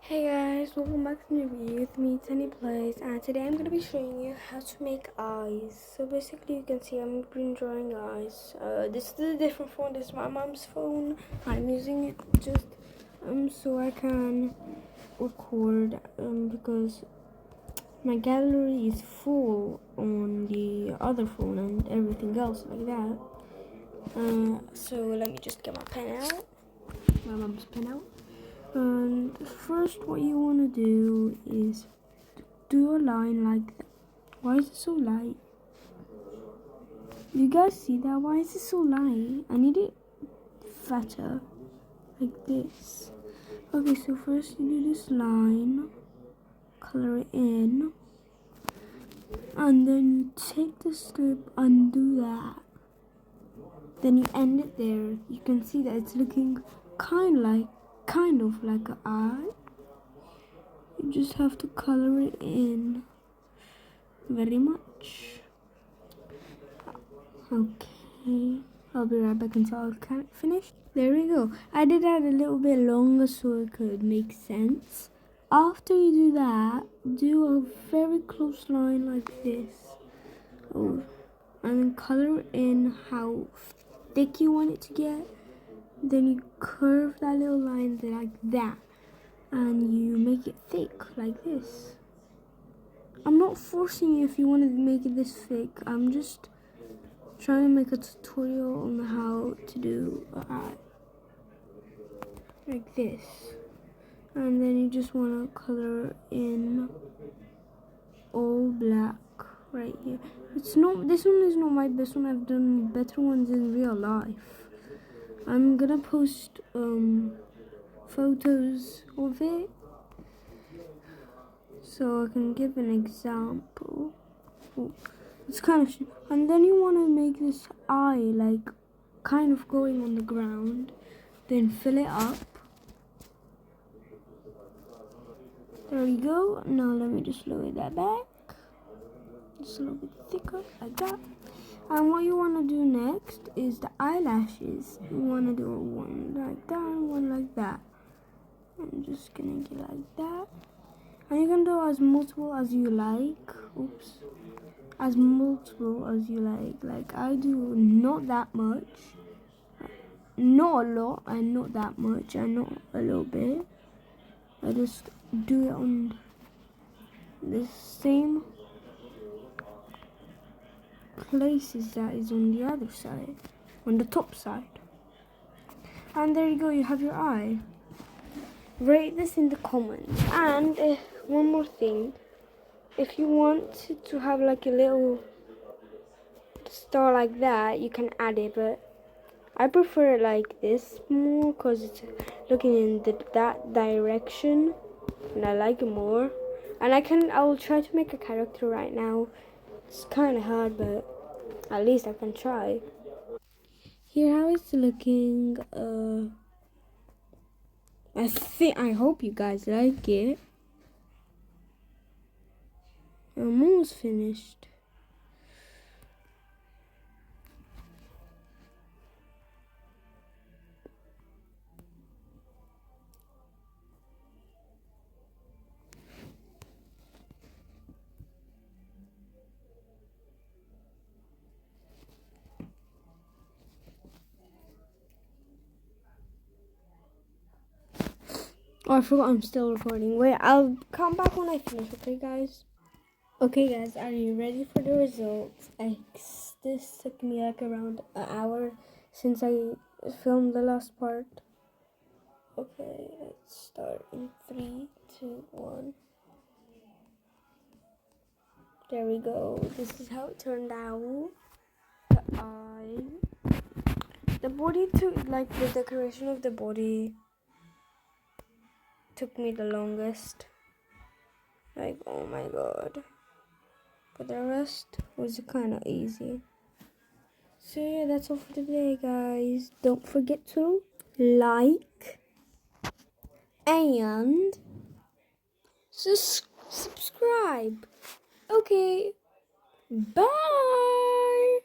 Hey guys, welcome back to the review with me, Tenny Plays, and today I'm going to be showing you how to make eyes. So basically you can see I'm been drawing eyes. This is a different phone, this is my mom's phone. I'm using it just so I can record because my gallery is full on the other phone and everything else like that. So let me just get my pen out, my mom's pen out. And first what you want to do is do a line like that. Why is it so light? You guys see that? Why is it so light? I need it fatter, like this. Okay, so first you do this line, color it in, and then you take the strip and do that. Then you end it there. You can see that it's looking kind of like an eye. You just have to color it in very much. Okay, I'll be right back until I can finish. There we go. I did that a little bit longer so it could make sense. After you do that, do a very close line like this. Oh, and then color in how thick you want it to get. Then you curve that little line like that. And you make it thick like this. I'm not forcing you if you want to make it this thick. I'm just trying to make a tutorial on how to do an eye. Like this. And then you just want to color in all black right here. This one is not my best one. I've done better ones in real life. I'm gonna post photos of it so I can give an example. Oh, it's kind of and then you want to make this eye like kind of going on the ground, then fill it up. There we go. Now let me just lower that back. Just a little bit thicker, like that. And what you want to do next is the eyelashes. You want to do one like that and one like that. I'm just going to get like that. And you can do as multiple as you like. Oops. As multiple as you like. Like I do not that much. Not a lot and not that much and not a little bit. I just do it on the same places that is on the other side, on the top side. And there you go, you have your eye. Rate this in the comments. And one more thing, if you want to have like a little star like that, you can add it, but I prefer it like this more because it's looking in that direction and I like it more. And I will try to make a character right now. It's kind of hard, but at least I can try. Here how it's looking. I hope you guys like it. I'm almost finished. Oh, I forgot I'm still recording. Wait, I'll come back when I finish, okay guys? Okay guys, are you ready for the results? This took me like around an hour since I filmed the last part. Okay, let's start in 3, 2, 1. There we go. This is how it turned out. The eye. The body like the decoration of the body took me the longest. Like, oh my god. But the rest was kind of easy. So yeah, that's all for today, guys. Don't forget to like and subscribe. Okay, bye.